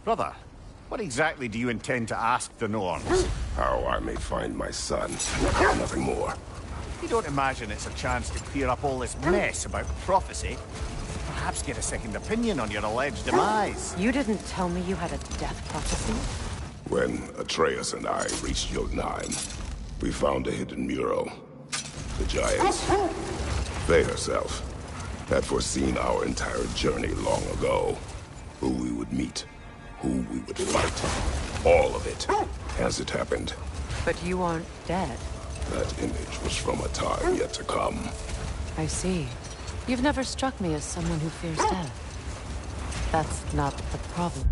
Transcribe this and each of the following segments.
Brother, what exactly do you intend to ask the Norns? How I may find my son. Nothing more. You don't imagine it's a chance to clear up all this mess about prophecy? Perhaps get a second opinion on your alleged demise. You didn't tell me you had a death prophecy? When Atreus and I reached Jotunheim, we found a hidden mural. The Giants, they herself, had foreseen our entire journey long ago. Who we would meet, who we would fight. All of it, as it happened. But you aren't dead. That image was from a time yet to come. I see. You've never struck me as someone who fears death. That's not the problem.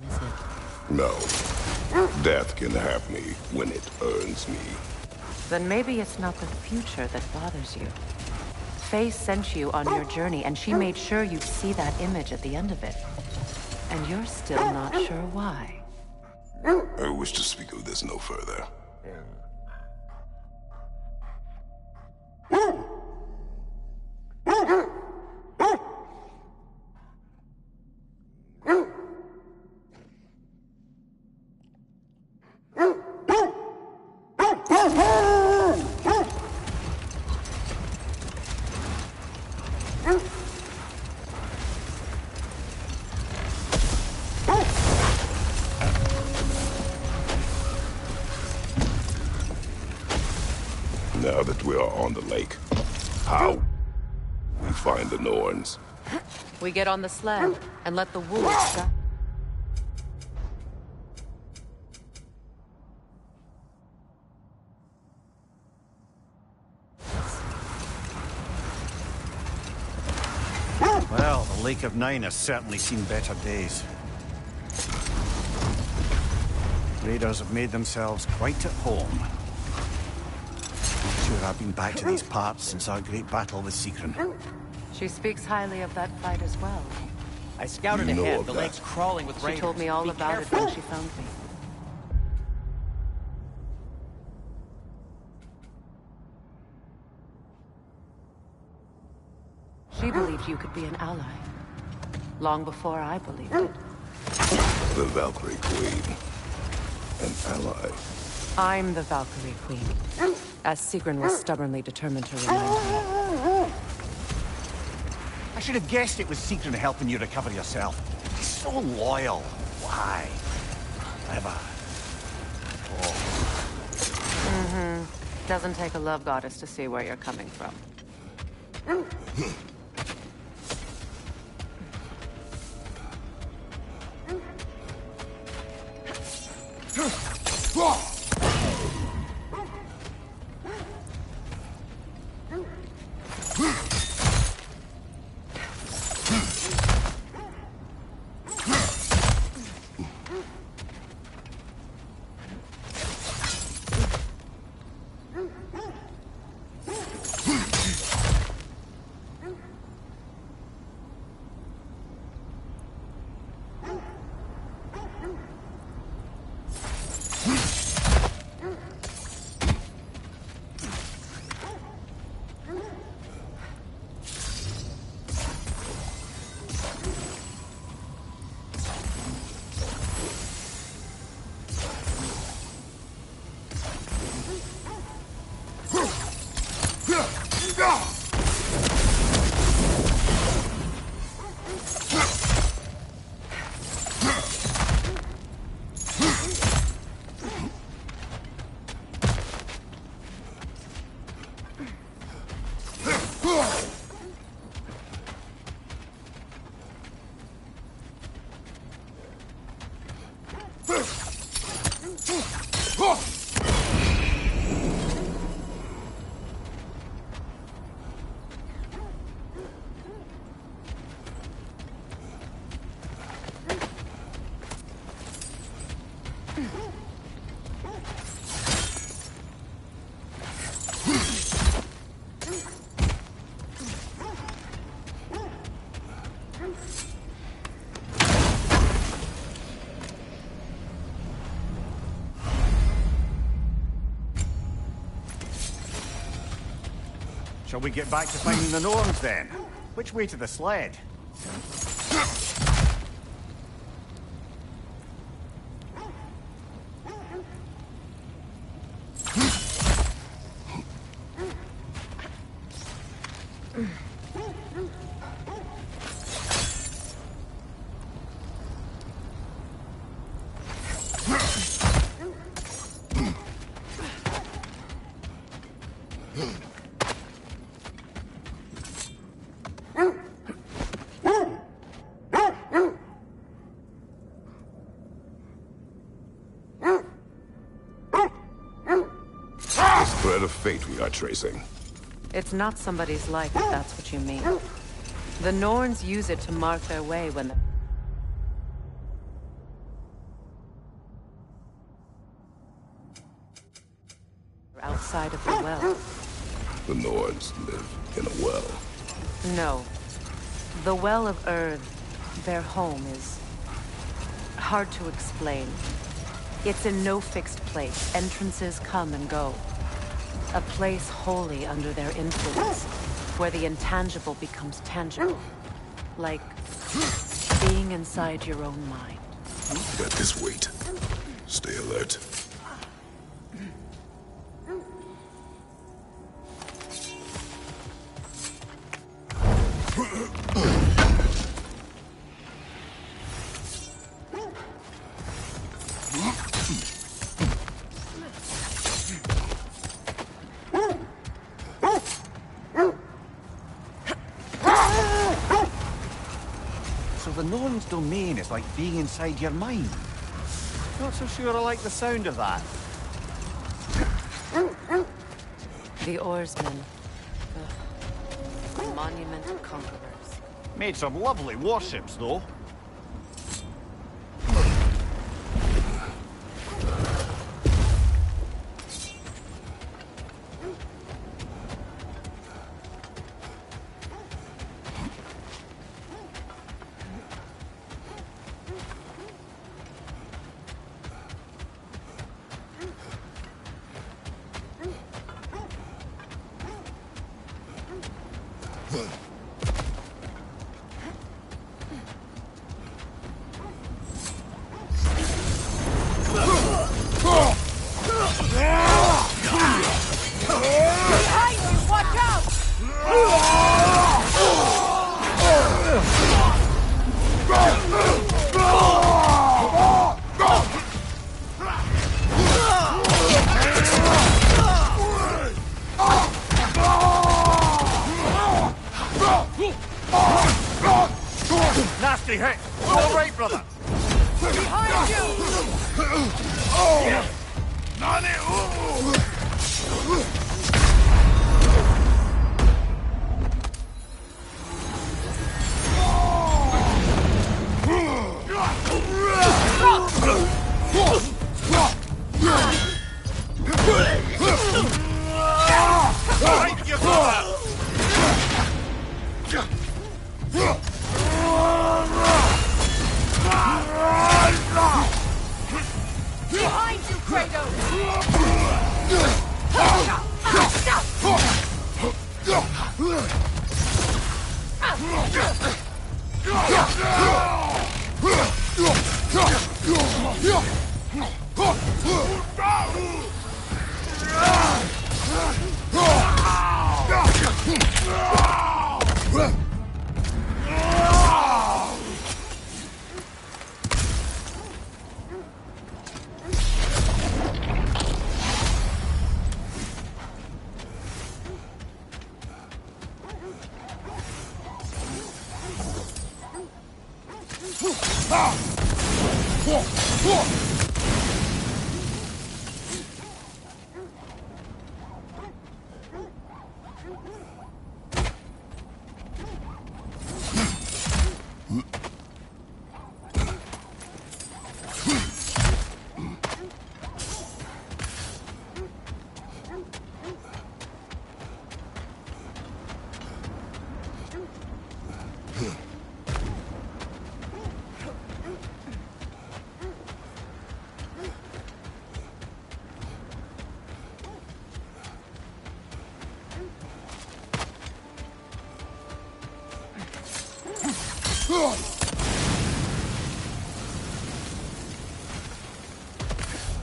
Is it? No. Death can have me when it earns me. Then maybe it's not the future that bothers you. Faye sent you on your journey, and she made sure you'd see that image at the end of it. And you're still not sure why. I wish to speak of this no further. Now that we are on the lake, how we find the Norns? We get on the sled and let the wolves go. Well, the Lake of Nine has certainly seen better days. Raiders have made themselves quite at home. sure I've been back to these parts since our great battle with Secret. She speaks highly of that fight as well. I scouted You know ahead. of The that. lake's crawling with raiders. She told me all Be about careful. it when she found me. She believed you could be an ally. Long before I believed it. The Valkyrie Queen. An ally. I'm the Valkyrie Queen, as Sigrun was stubbornly determined to remind me. I should have guessed it was Secret helping you recover yourself. He's so loyal. Why? Clever. Oh. Doesn't take a love goddess to see where you're coming from. Shall we get back to finding the Norns then? Which way to the sled? Thread of fate we are tracing. It's not somebody's life, if that's what you mean. The Norns use it to mark their way when they're outside of the well. The Norns live in a well. No. The Well of Earth, their home, is hard to explain. It's in no fixed place. Entrances come and go. A place wholly under their influence, where the intangible becomes tangible. Like being inside your own mind. Let this wait. Stay alert. So the Norn's domain is like being inside your mind. Not so sure I like the sound of that. The oarsmen. The monument of conquerors. Made some lovely warships, though. Behind you! Watch out! Nasty hit! All right, brother! Behind you! Right, you brother! Behind you, Kratos!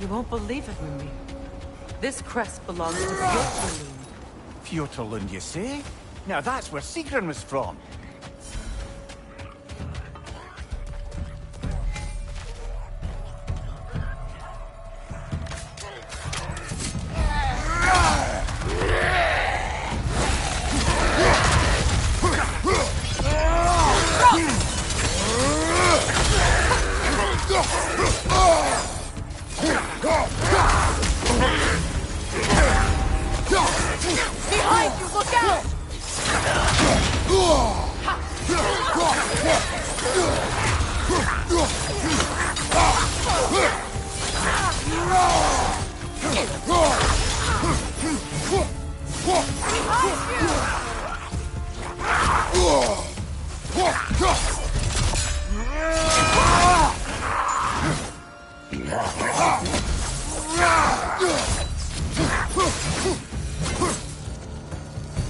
You won't believe it, Mimi. This crest belongs to Fjordlund. Fjordlund, you say? Now that's where Sigrun was from. Behind you! Look out!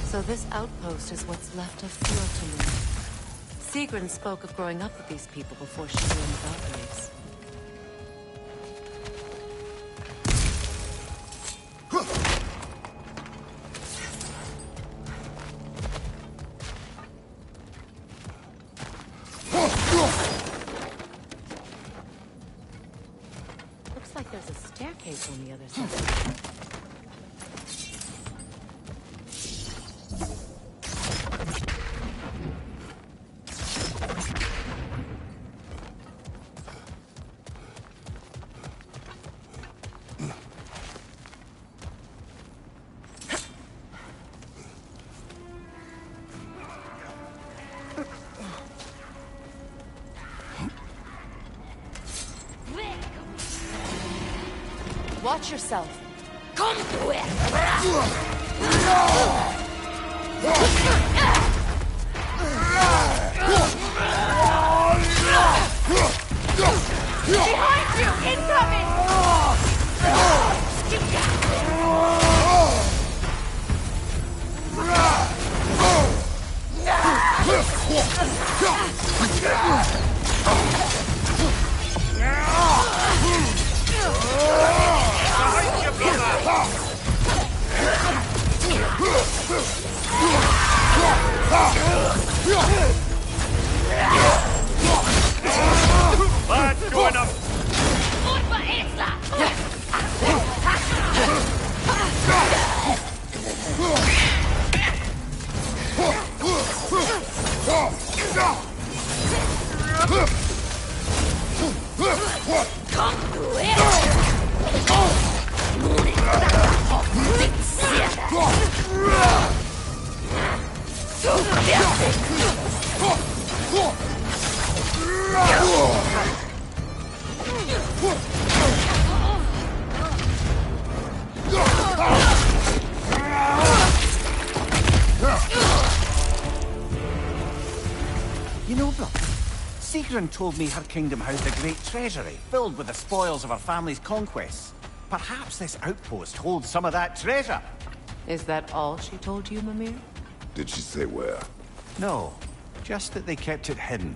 So this outpost is what's left of Fjordlund. Sigrun spoke of growing up with these people before she joined the Valkyries. Looks like there's a staircase on the other side. Watch yourself. Come to it! Behind you! Incoming! Gudrun told me her kingdom housed a great treasury, filled with the spoils of her family's conquests. Perhaps this outpost holds some of that treasure. Is that all she told you, Mimir? Did she say where? No, just that they kept it hidden.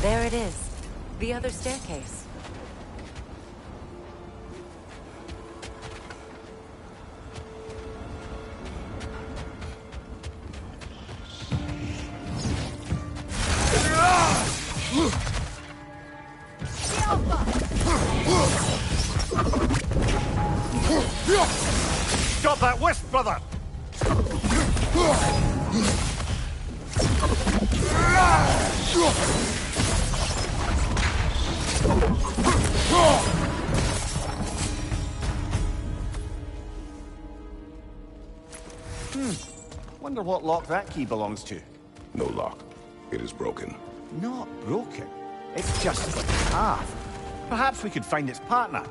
There it is. The other staircase. Stop that wisp, brother! Wonder what lock that key belongs to. No lock. It is broken. Not broken. It's just split in half. Perhaps we could find its partner.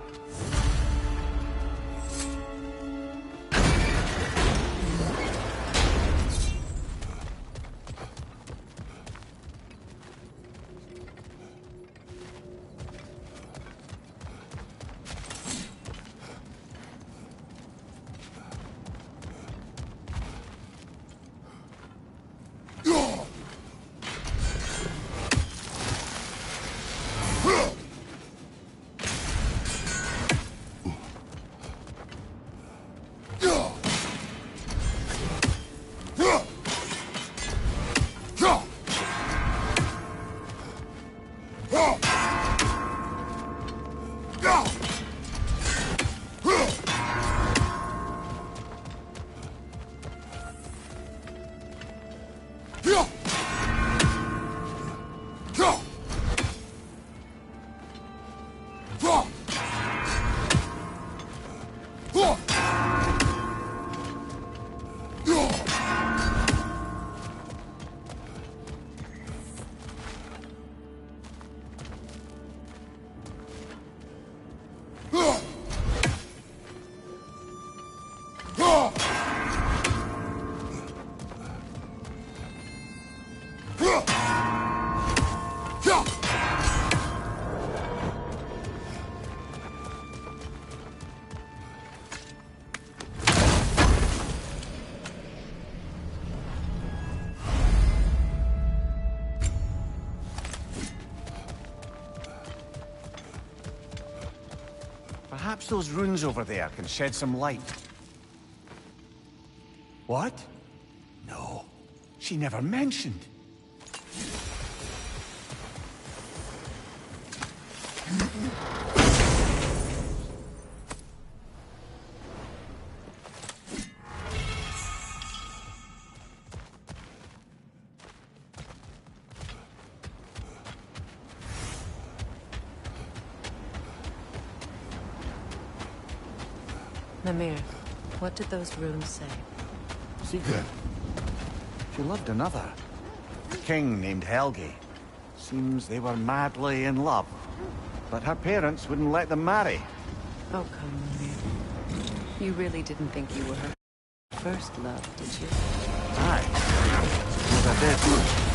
Perhaps those runes over there can shed some light. What? No, she never mentioned. Mimir, what did those runes say? Secret. She loved another. A king named Helgi. Seems they were madly in love. But her parents wouldn't let them marry. Oh, come, Mimir. You really didn't think you were her first love, did you? Aye. Suppose I did.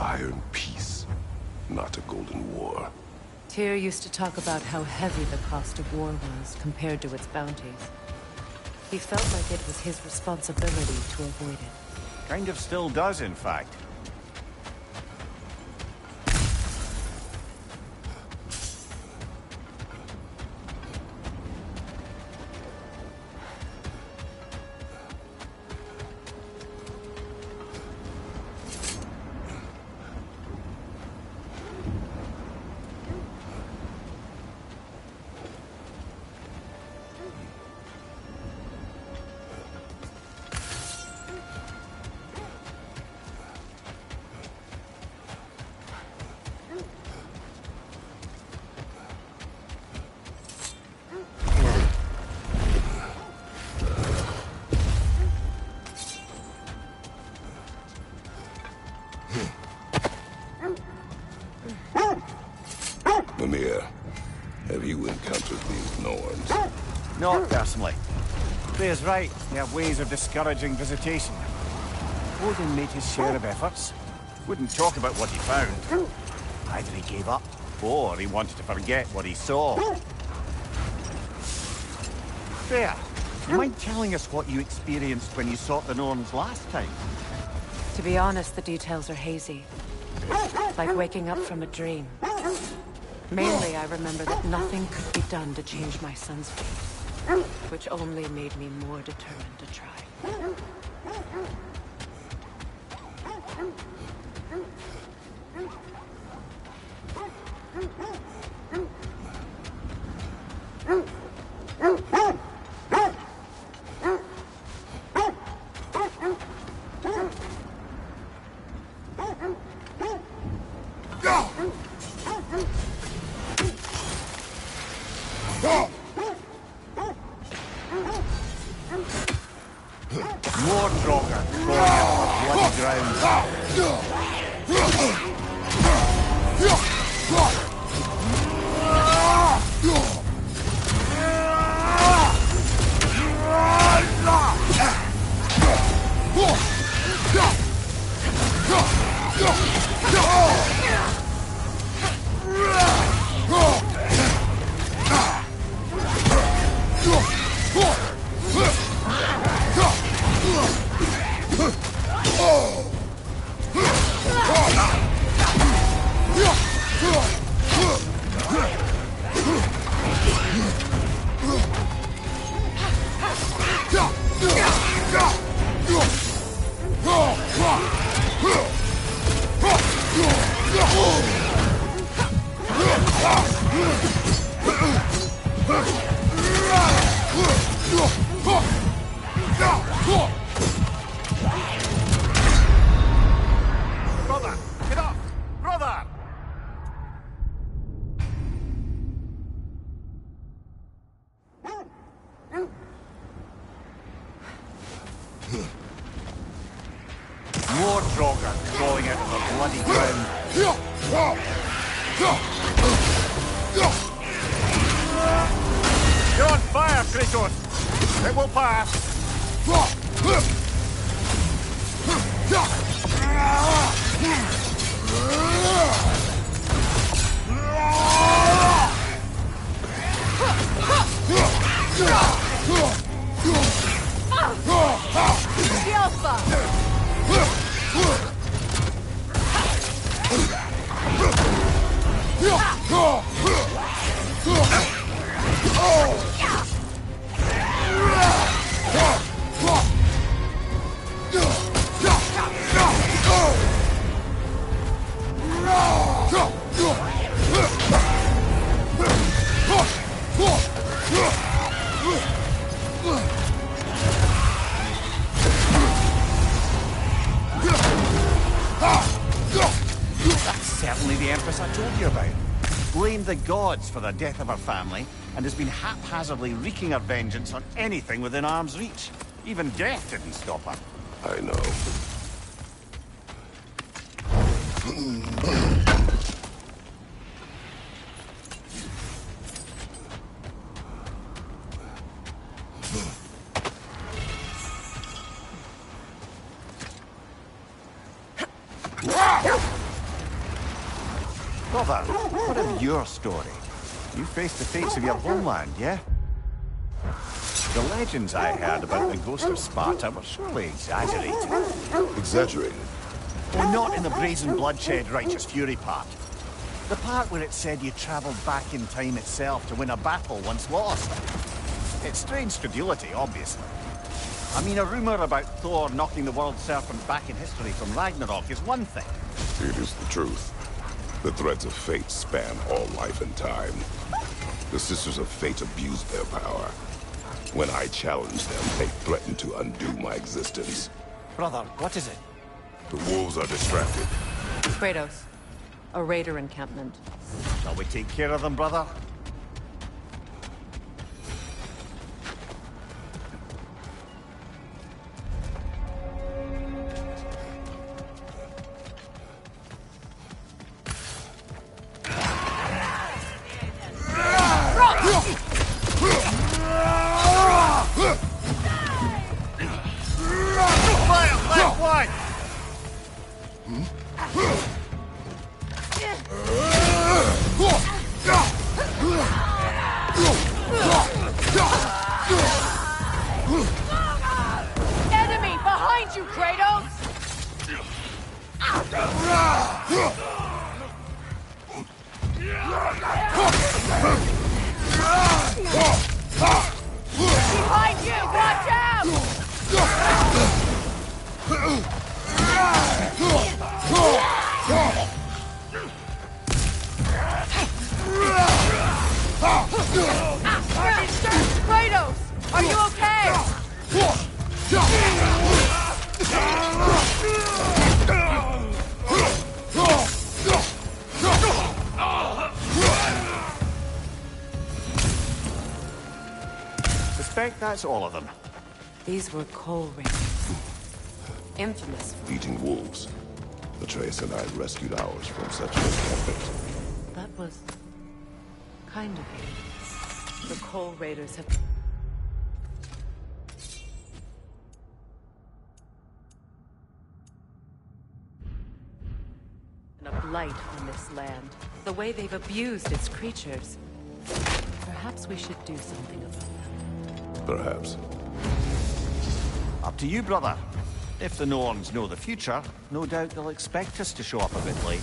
Iron peace, not a golden war. Tyr used to talk about how heavy the cost of war was compared to its bounties. He felt like it was his responsibility to avoid it. Kind of still does, in fact. Mimir, have you encountered these Norns? Not personally. Freya's right. They have ways of discouraging visitation. Odin made his share of efforts. Wouldn't talk about what he found. Either he gave up, or he wanted to forget what he saw. Freya, do you mind telling us what you experienced when you sought the Norns last time? To be honest, the details are hazy. Like waking up from a dream. Mainly, I remember that nothing could be done to change my son's fate, which only made me more determined to try. More Draugr going out of bloody ground. Brother! Get up! Brother! More Draugr crawling out of the bloody ground. You're on fire, Kratos! It will pass! blamed the gods for the death of her family, and has been haphazardly wreaking her vengeance on anything within arm's reach. Even death didn't stop her. I know. Brother, what of your story? You faced the fates of your homeland, yeah? The legends I heard about the ghost of Sparta were surely exaggerated. Exaggerated? Well, not in the brazen bloodshed righteous fury part. The part where it said you travelled back in time itself to win a battle once lost. It's strange credulity, obviously. I mean, a rumour about Thor knocking the world serpent back in history from Ragnarok is one thing. It is the truth. The threads of fate span all life and time. The Sisters of Fate abused their power. When I challenged them, they threatened to undo my existence. Brother, what is it? The wolves are distracted. Kratos, a raider encampment. Shall we take care of them, brother? Enemy behind you, Kratos! Behind you! Watch out! Kratos! Are you okay? Suspect that's all of them. These were coal raiders. Infamous. Eating wolves. Atreus and I rescued ours from such encampment. That was kind of you. The coal raiders have been a blight on this land. The way they've abused its creatures. Perhaps we should do something about them. Perhaps. Up to you, brother. If the Norns know the future, no doubt they'll expect us to show up a bit late.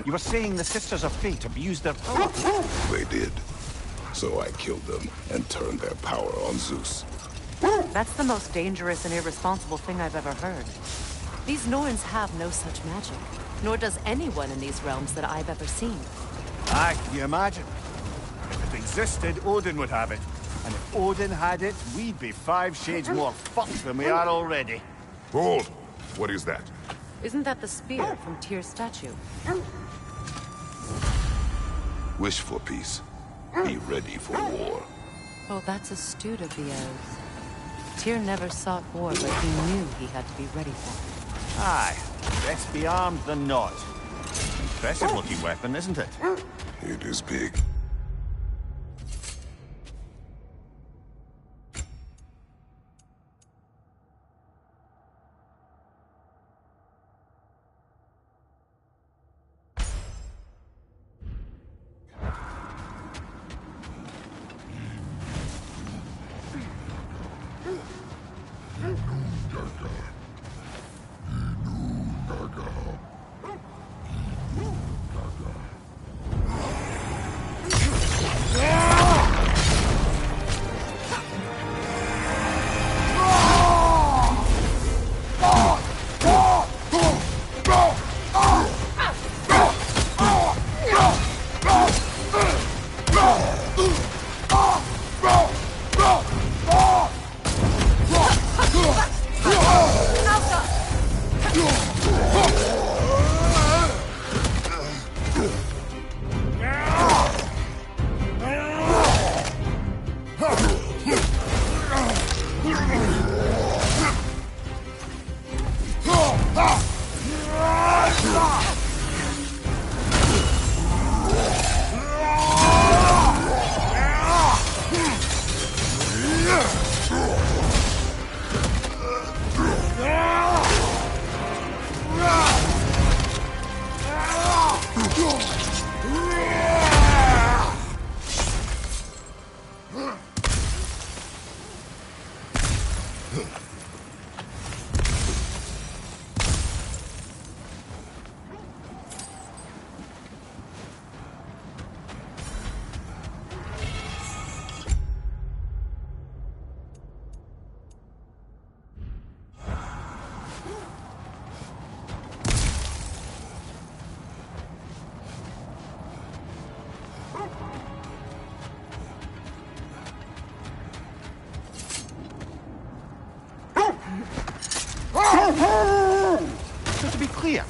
You were saying the Sisters of Fate abused their power. They did. So I killed them and turned their power on Zeus. That's the most dangerous and irresponsible thing I've ever heard. These Norns have no such magic, nor does anyone in these realms that I've ever seen. Aye, can you imagine? If it existed, Odin would have it. And if Odin had it, we'd be 5 shades more fucked than we are already. Hold! What is that? Isn't that the spear from Tyr's statue? Wish for peace. Be ready for war. Oh, that's astute of the elves. Tyr never sought war, but he knew he had to be ready for it. Aye, best be armed than not. Impressive looking weapon, isn't it? It is big. So to be clear,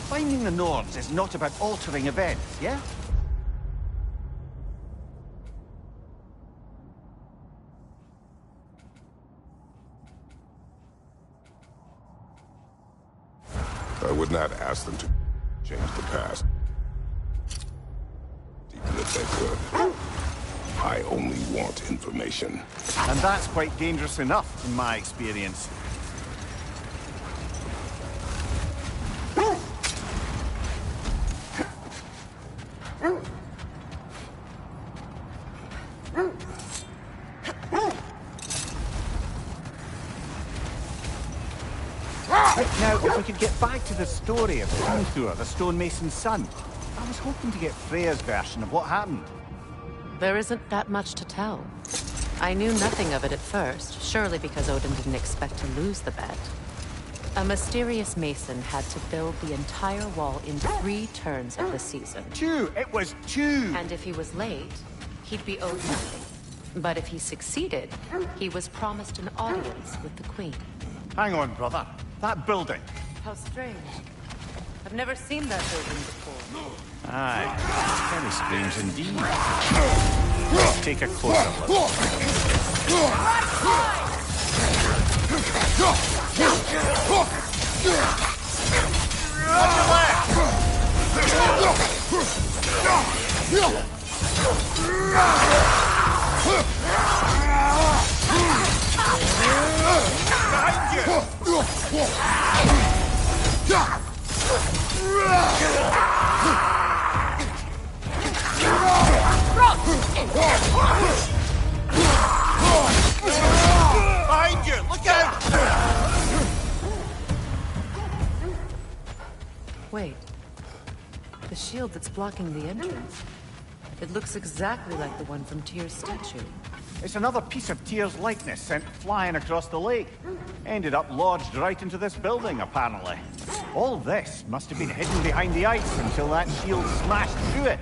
finding the Nords is not about altering events, yeah? I would not ask them to change the past. Even if they could. I only want information. And that's quite dangerous enough, in my experience. Now, if we could get back to the story of Thor, the stonemason's son. I was hoping to get Freya's version of what happened. There isn't that much to tell. I knew nothing of it at first, surely because Odin didn't expect to lose the bet. A mysterious mason had to build the entire wall in 3 turns of the season. 2! It was 2! And if he was late, he'd be owed nothing. But if he succeeded, he was promised an audience with the queen. Hang on, brother. That building. How strange. I've never seen that building before. Aye, very strange indeed. Let's take a closer look. Behind you! Look out! Wait. The shield that's blocking the entrance. It looks exactly like the one from Tyr's statue. It's another piece of Tyr's likeness sent flying across the lake. Ended up lodged right into this building, apparently. All this must have been hidden behind the ice until that shield smashed through it.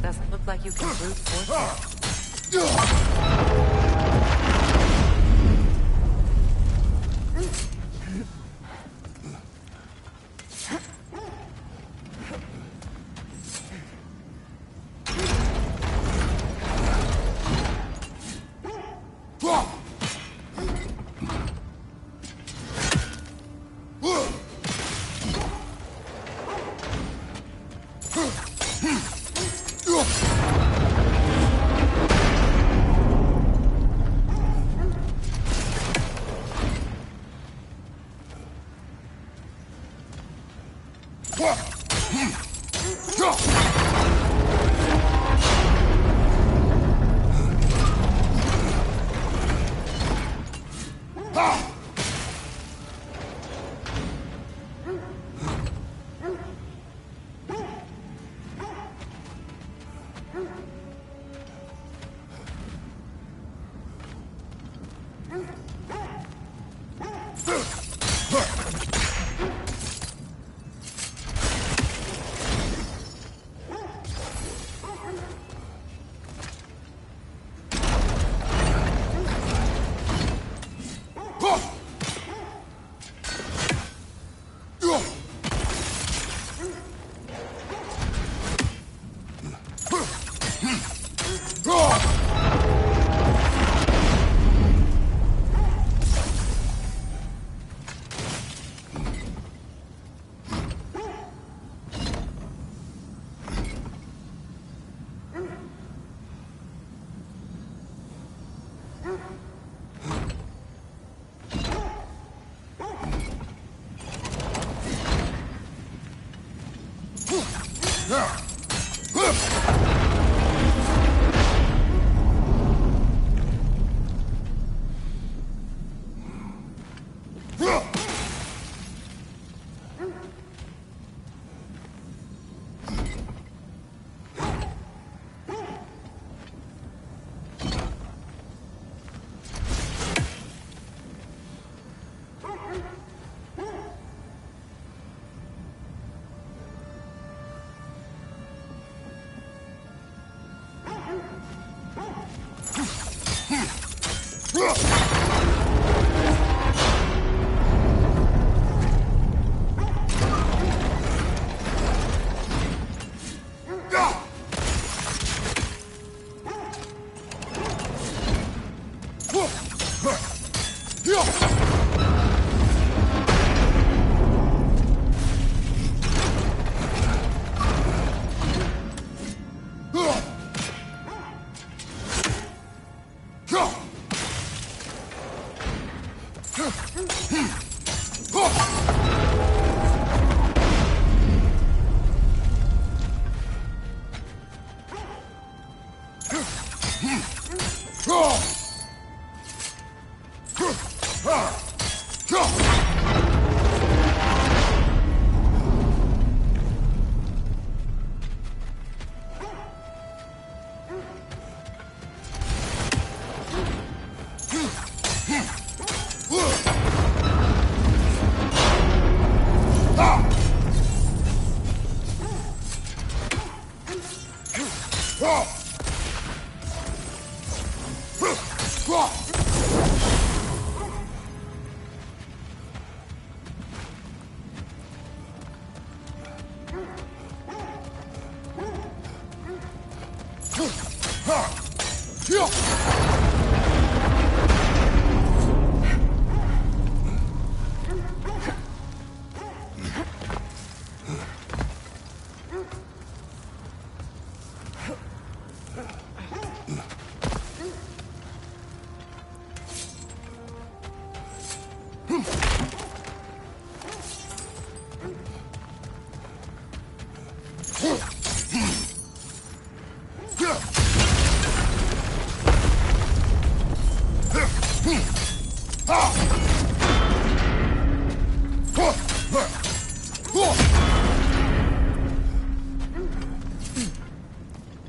Doesn't look like you can brute force it.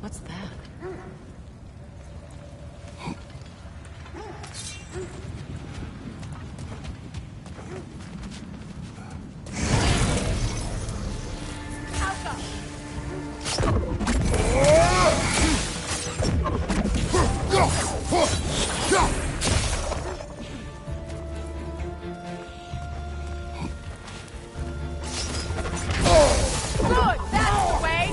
What's that? Good! That's the way!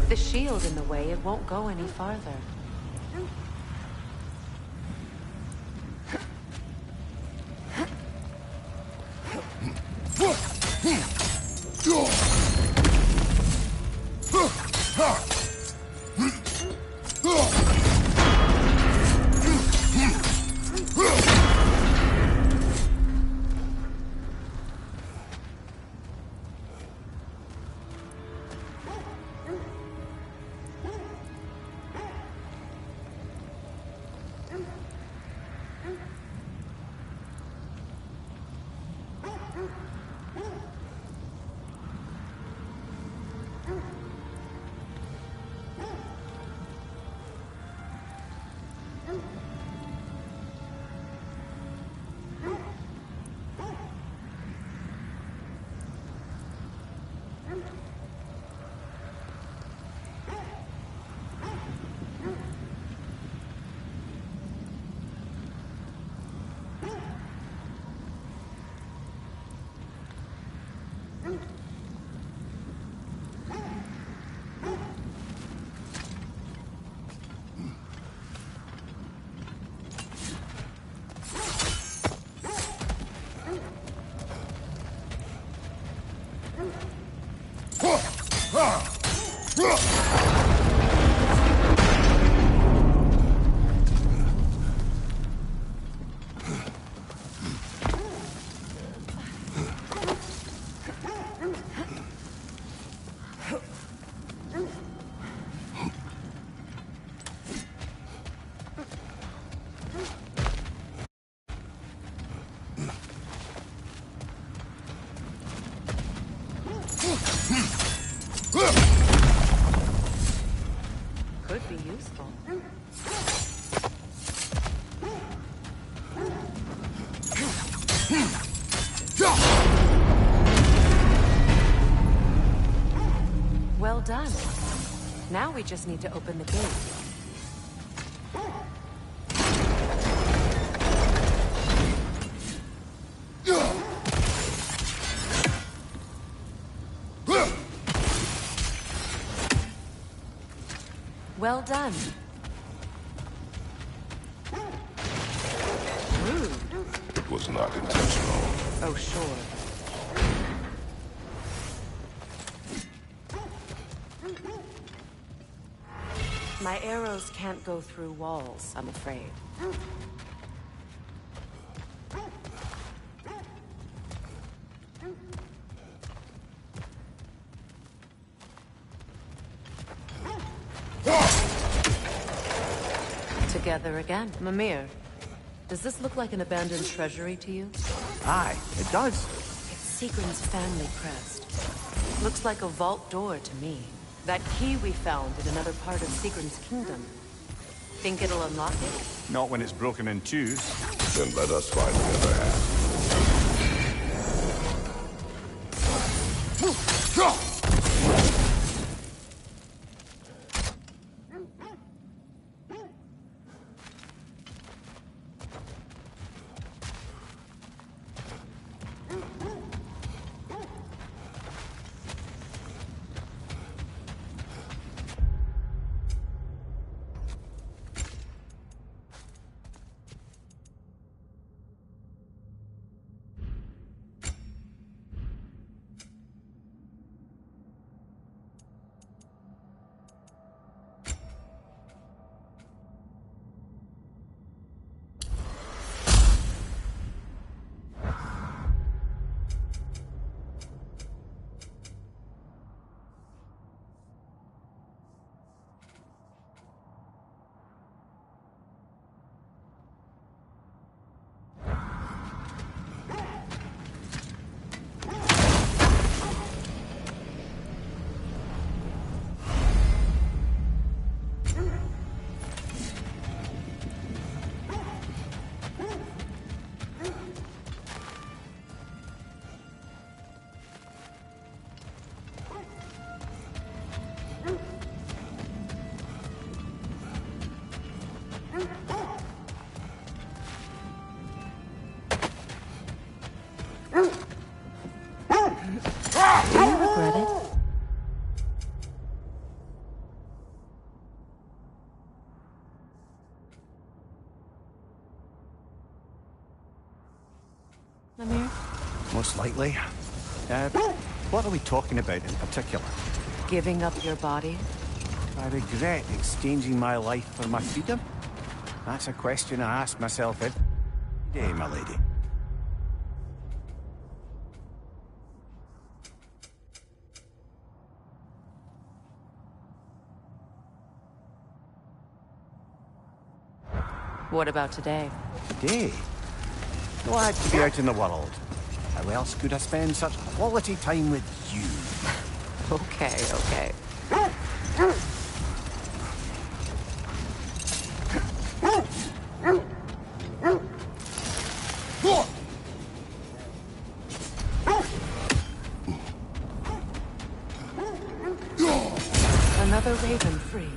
With the shield in the way, it won't go any farther. Could be useful. Well done. Now we just need to open the gate. Well done. Rude. It was not intentional. Oh, sure. My arrows can't go through walls, I'm afraid. Together again. Mimir, does this look like an abandoned treasury to you? Aye, it does. It's Sigrun's family crest. Looks like a vault door to me. That key we found in another part of Sigrun's kingdom. Think it'll unlock it? Not when it's broken in twos. Then let us find the other half. Slightly. What are we talking about in particular? Giving up your body? I regret exchanging my life for my freedom? That's a question I ask myself every day, my lady. What about today? Today? Glad to be out in the world. How else could I spend such quality time with you? Okay, okay. Another raven free.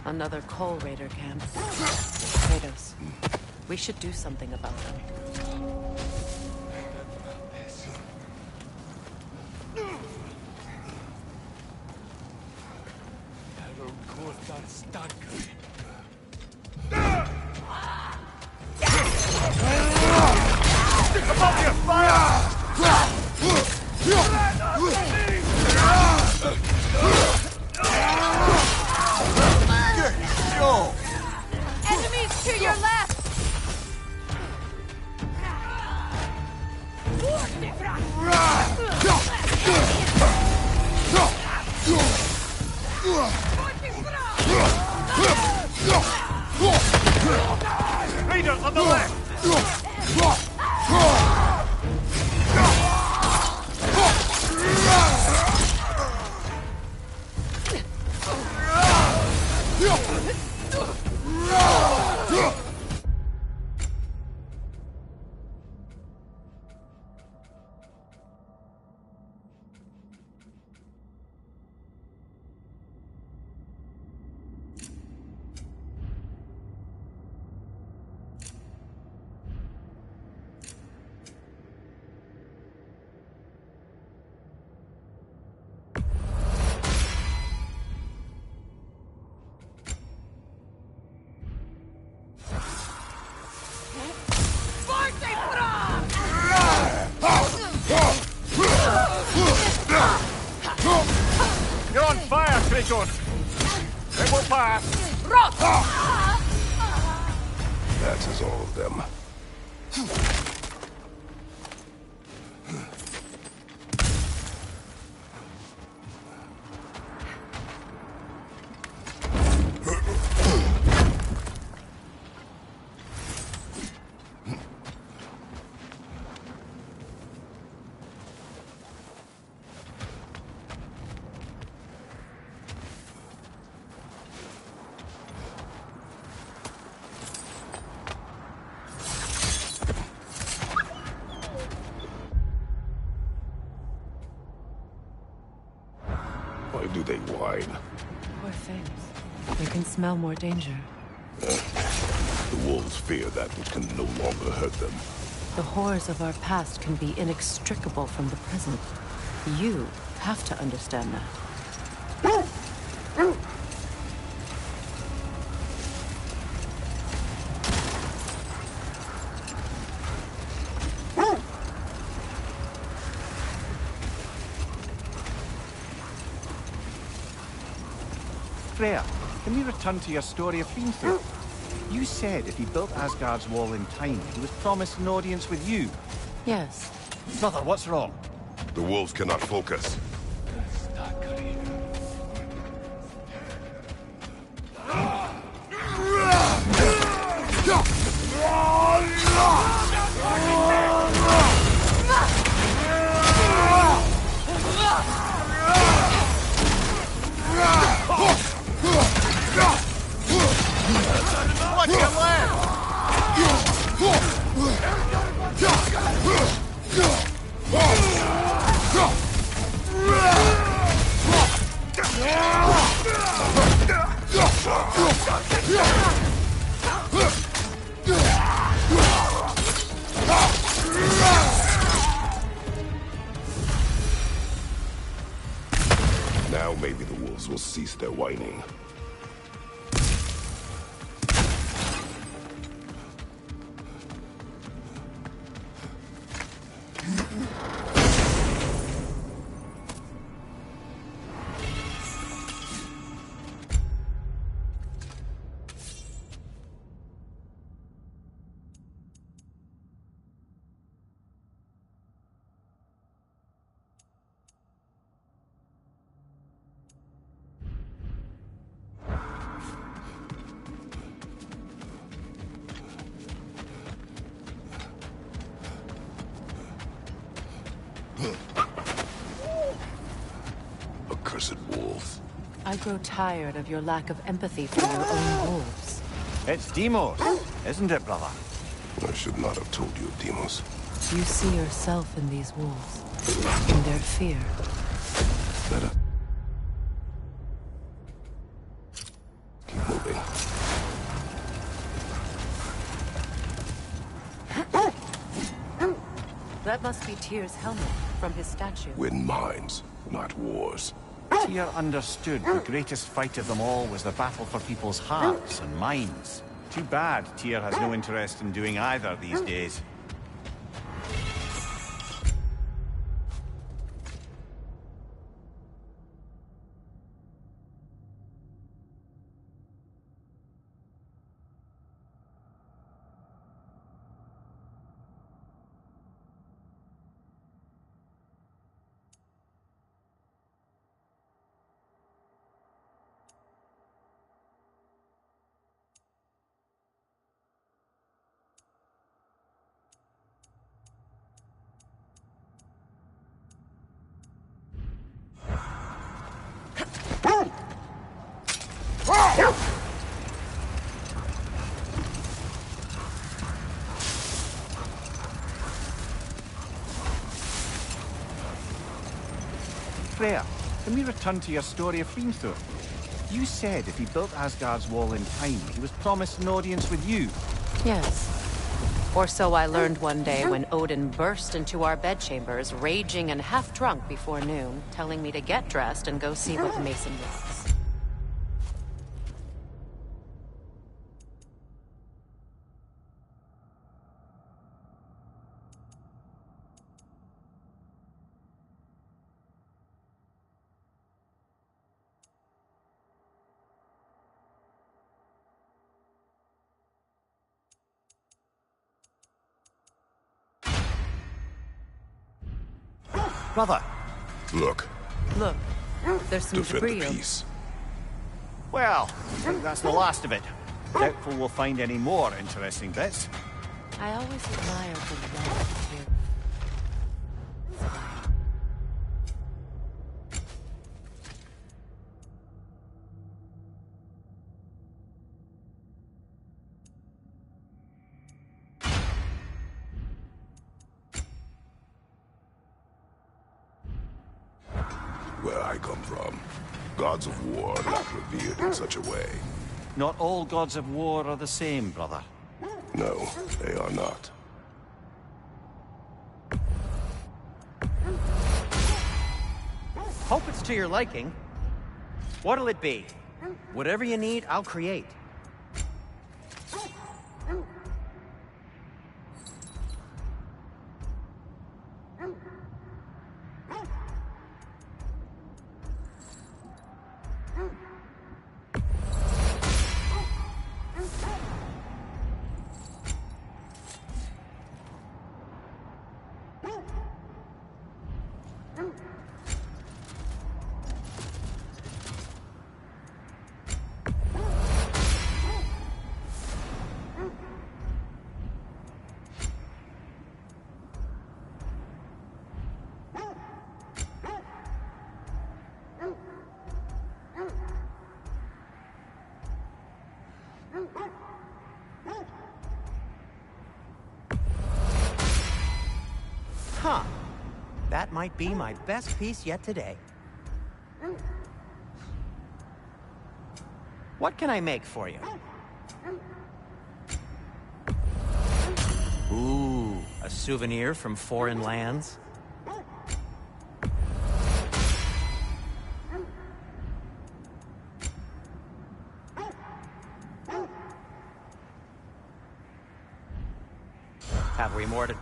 Another coal raider camp. Kratos. We should do something about them. Enemies to your left! Raider on the left! You're on fire, Kratos! It will pass! That is all of them. Why do they whine? Poor things. They can smell more danger. The wolves fear that which can no longer hurt them. The horrors of our past can be inextricable from the present. You have to understand that. Freya, can we return to your story of Fiendful? You said if he built Asgard's wall in time, he was promised an audience with you. Yes. Brother, what's wrong? The wolves cannot focus. Watch your left! Now may maybe the wolves will cease their whining. Accursed wolves. I grow tired of your lack of empathy for your own wolves. It's Demos, isn't it, brother? I should not have told you of Demos. You see yourself in these wolves, in their fear. Better. Keep moving. That must be Tyr's helmet from his statue. Win minds, not wars. Tyr understood the greatest fight of them all was the battle for people's hearts and minds. Too bad Tyr has no interest in doing either these days. Freya, can we return to your story of Hrimthur? You said if he built Asgard's wall in time, he was promised an audience with you. Yes. Or so I learned one day when Odin burst into our bedchambers, raging and half-drunk before noon, telling me to get dressed and go see what the mason was. Brother. Look, Look, there's some defend debris. the peace. Well, I think that's the last of it. Doubtful we'll find any more interesting bits. I always admired the love here. Where I come from, gods of war are not revered in such a way. Not all gods of war are the same, brother. No, they are not. Hope it's to your liking. What'll it be? Whatever you need, I'll create. Huh. That might be my best piece yet today. What can I make for you? Ooh, a souvenir from foreign lands? Have we more to...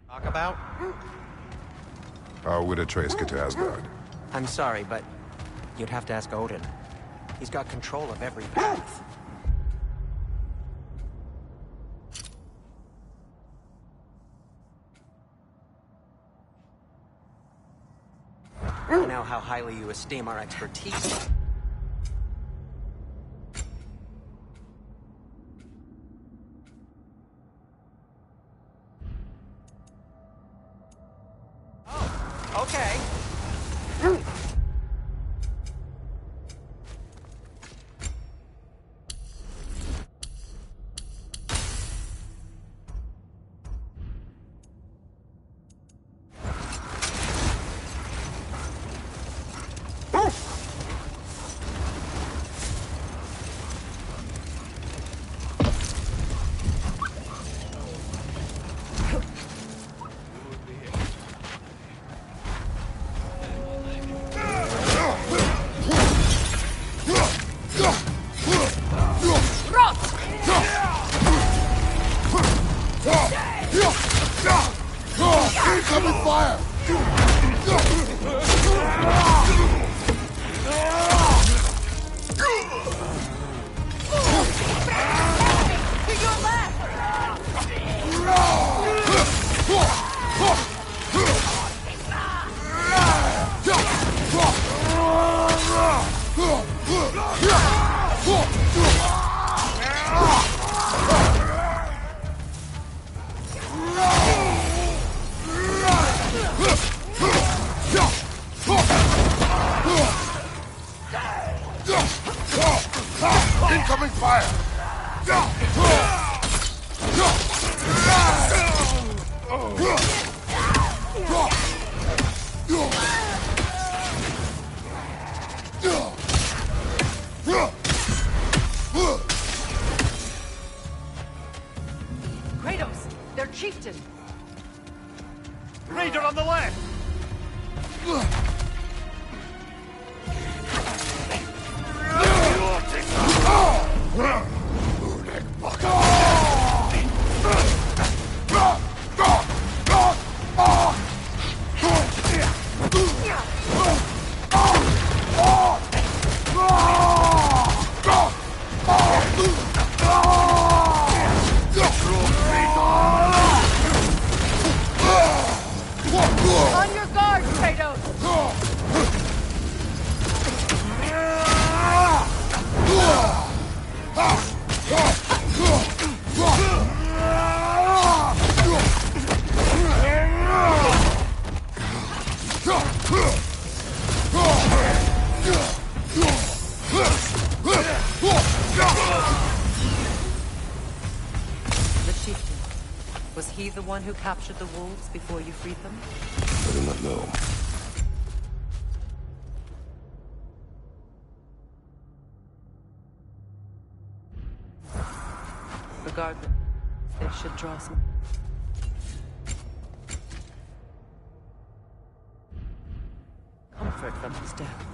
talk about? How would Atreus get to Asgard? I'm sorry, but you'd have to ask Odin. He's got control of every path. I know how highly you esteem our expertise. Oh, okay. Incoming fire! To your Incoming fire! Kratos, their chieftain. Raider on the left! On your guard, Kratos! The chieftain. Was he the one who captured the wolves before you freed them? I do not know. Regardless, it should draw some comfort from his death.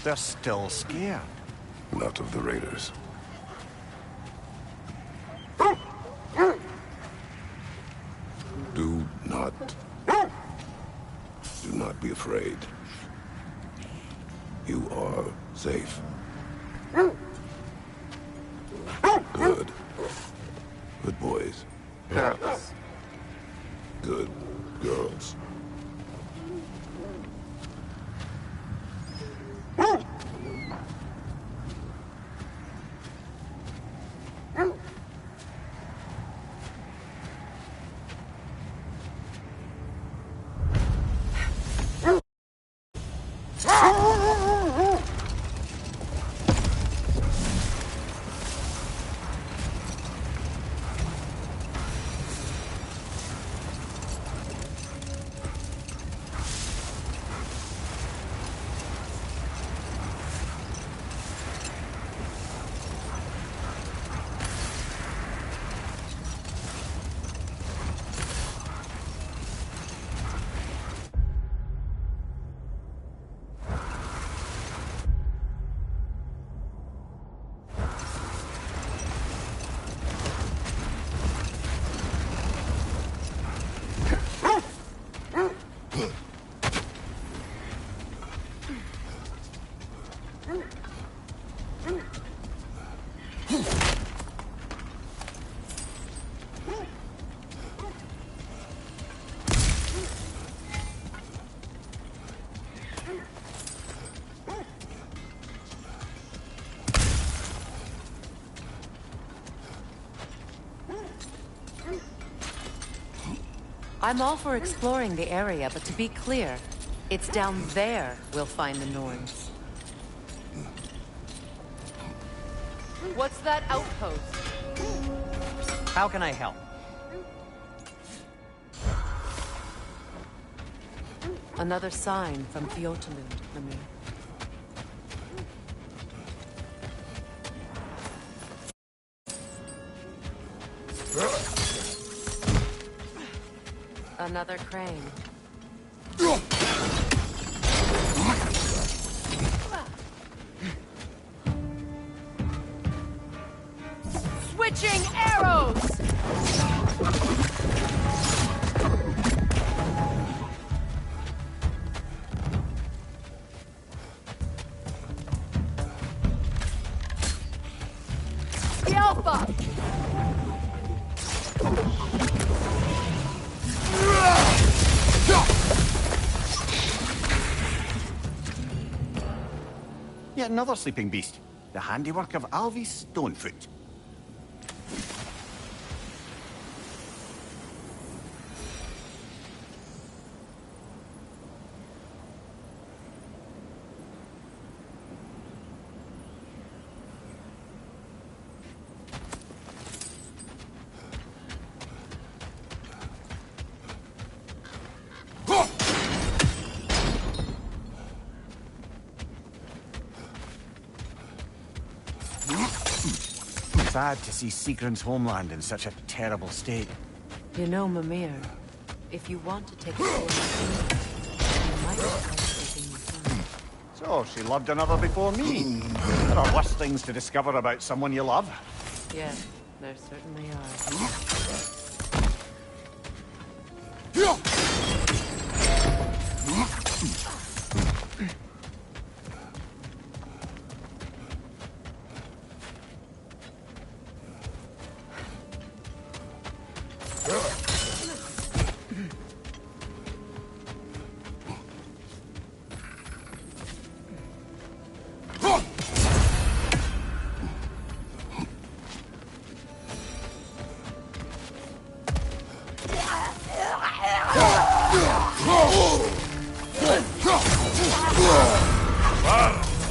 They're still scared. Not of the raiders. Do not be afraid. You are safe. Good. Good boys. Girls. Good girls. I'm all for exploring the area, but to be clear, it's down there we'll find the Norns. What's that outpost? How can I help? Another sign from Fjotalund, Mimir. Another crane. Switching arrows! The Alpha! Yet another sleeping beast. The handiwork of Alvis Stonefoot. Sad to see Sigrun's homeland in such a terrible state. You know, Mimir, if you want to take a sword, you might try taking your son. So, she loved another before me. There are worse things to discover about someone you love. Yes, there certainly are.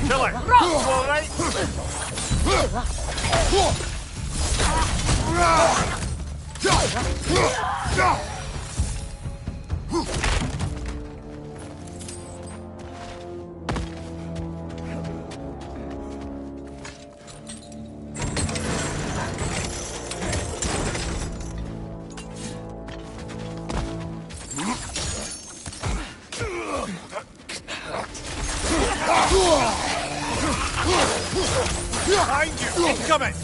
Kill it! All right? coming!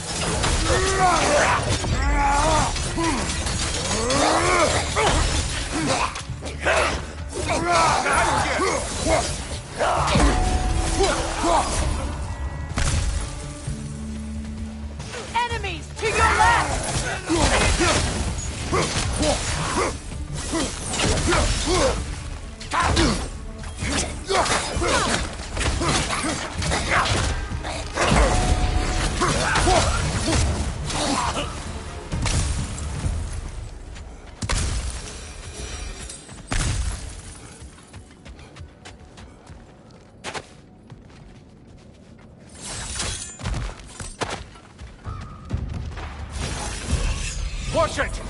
Enemies to your left! Watch it!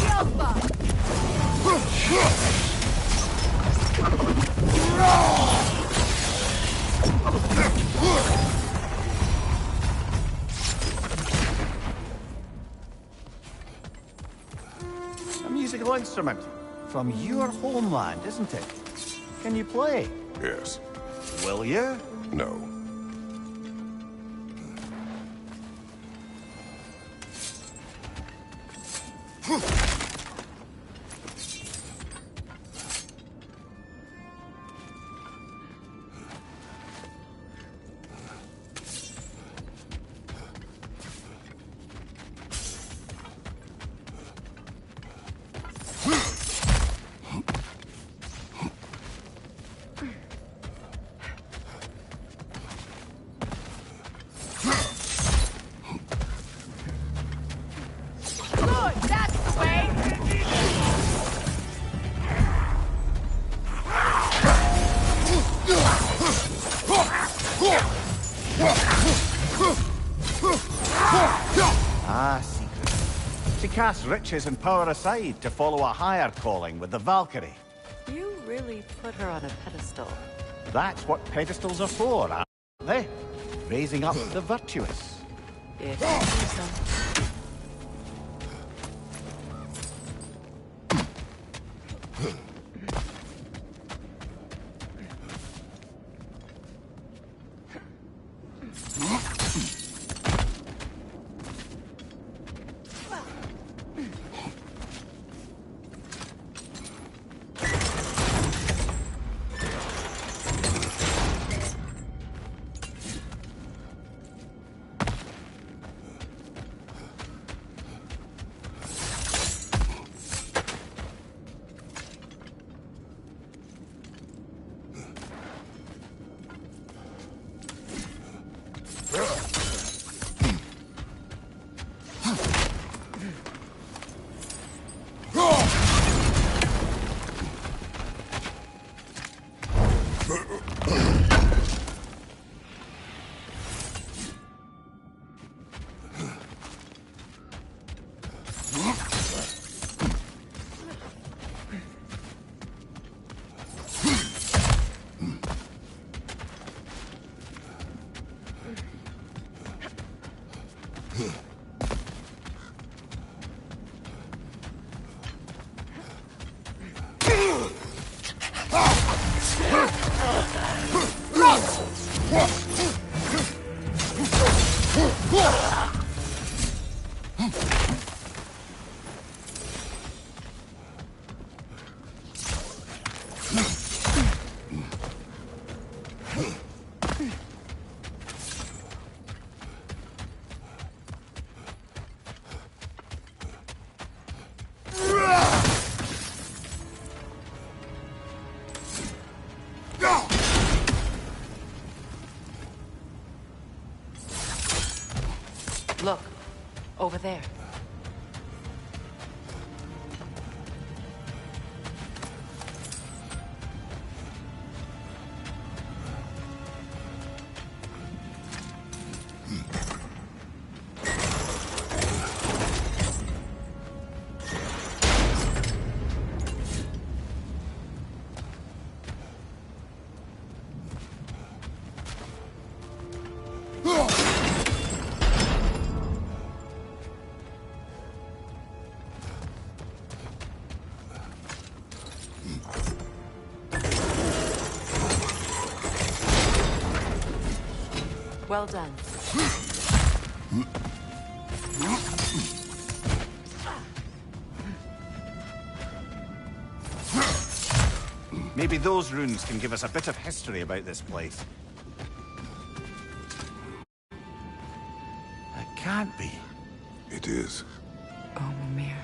Alpha! A musical instrument. From your homeland, isn't it? Can you play? Yes. Will you? No. Good, that's the way! Ah, secret. She casts riches and power aside to follow a higher calling with the Valkyrie. You really put her on a pedestal. That's what pedestals are for, aren't they? Raising up the virtuous. If you say so. Look, over there. Well done. Maybe those runes can give us a bit of history about this place. It can't be. It is. Oh, Mimir.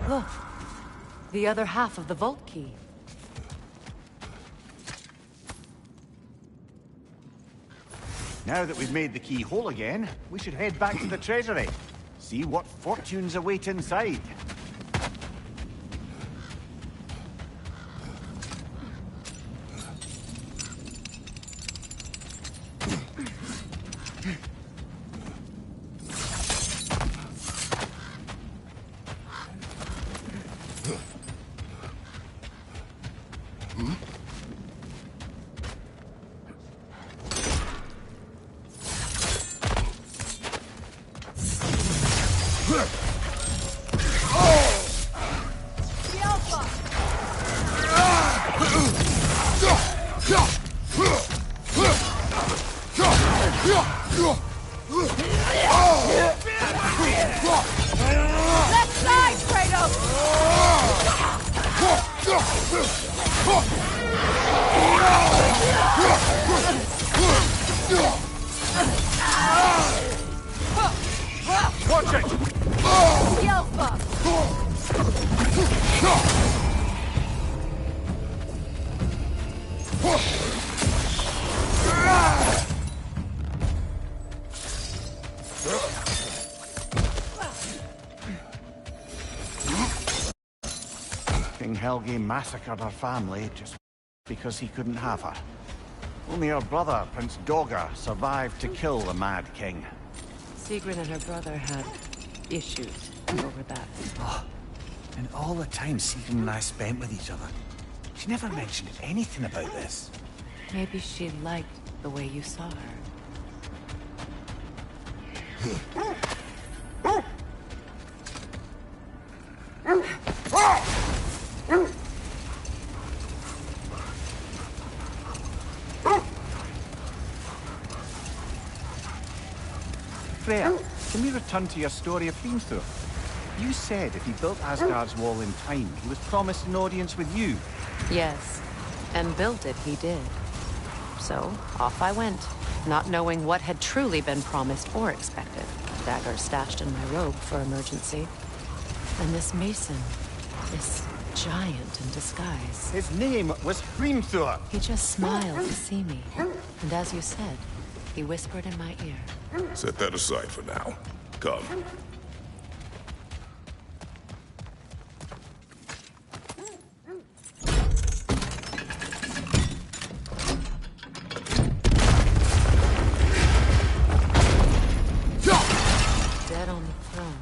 Look, the other half of the vault key. Now that we've made the key whole again, we should head back to the treasury. See what fortunes await inside. Left side, Kratos! Watch it! Yelpa! King Helge massacred her family just because he couldn't have her. Only her brother, Prince Dogger, survived to kill the Mad King. Sigrid and her brother had issues over that. And all the time Sigrid and I spent with each other, she never mentioned anything about this. Maybe she liked the way you saw her. Freya, can we return to your story of Hrimthur? You said if he built Asgard's wall in time, he was promised an audience with you. Yes, and built it he did. So, off I went, not knowing what had truly been promised or expected. Dagger stashed in my robe for emergency. And this mason, this giant in disguise. His name was Hrimthur. He just smiled to see me. And as you said, he whispered in my ear. Set that aside for now. Come. Dead on the throne.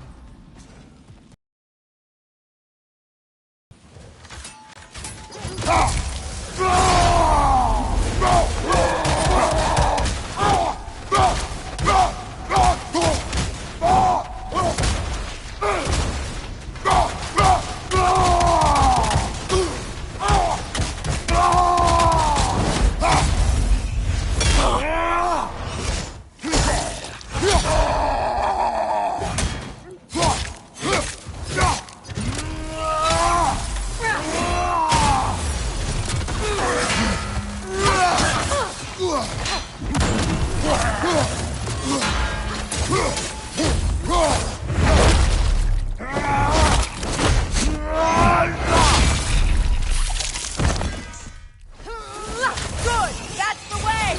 Good! That's the way!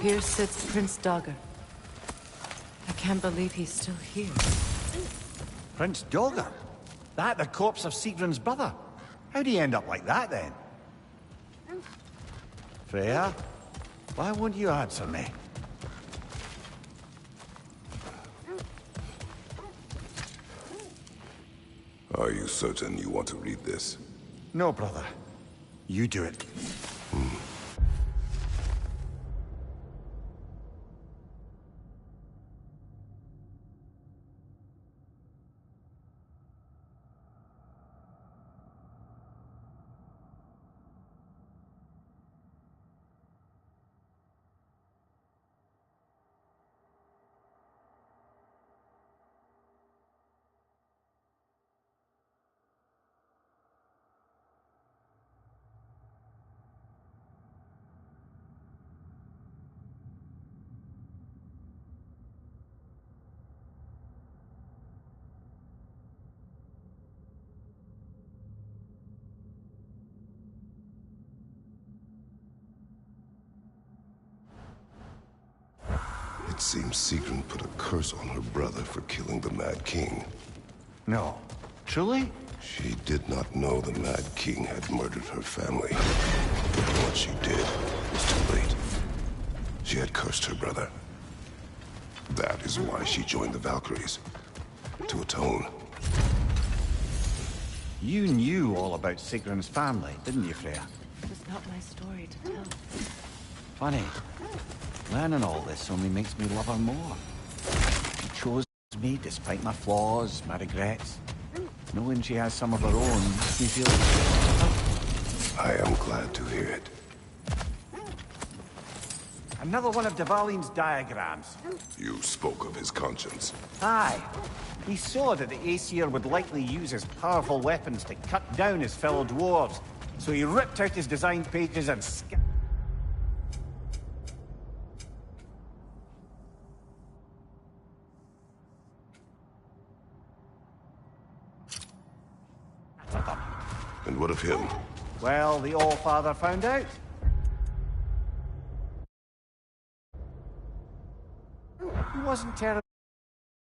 Here sits Prince Dagger. can't believe he's still here. Prince Dogger? That the corpse of Sigrun's brother? How'd he end up like that, then? Freya? Why won't you answer me? Are you certain you want to read this? No, brother. You do it. It seems Sigrun put a curse on her brother for killing the Mad King. No. Truly? She did not know the Mad King had murdered her family. But what she did was too late. She had cursed her brother. That is why she joined the Valkyries. To atone. You knew all about Sigrun's family, didn't you, Freya? It was not my story to tell. Funny. Learning all this only makes me love her more. She chose me despite my flaws, my regrets. Knowing she has some of her own makes me feel... I am glad to hear it. Another one of Dvalin's diagrams. You spoke of his conscience. Aye. He saw that the Aesir would likely use his powerful weapons to cut down his fellow dwarves. So he ripped out his design pages and scattered them. And what of him? Well, the All-Father found out. He wasn't terribly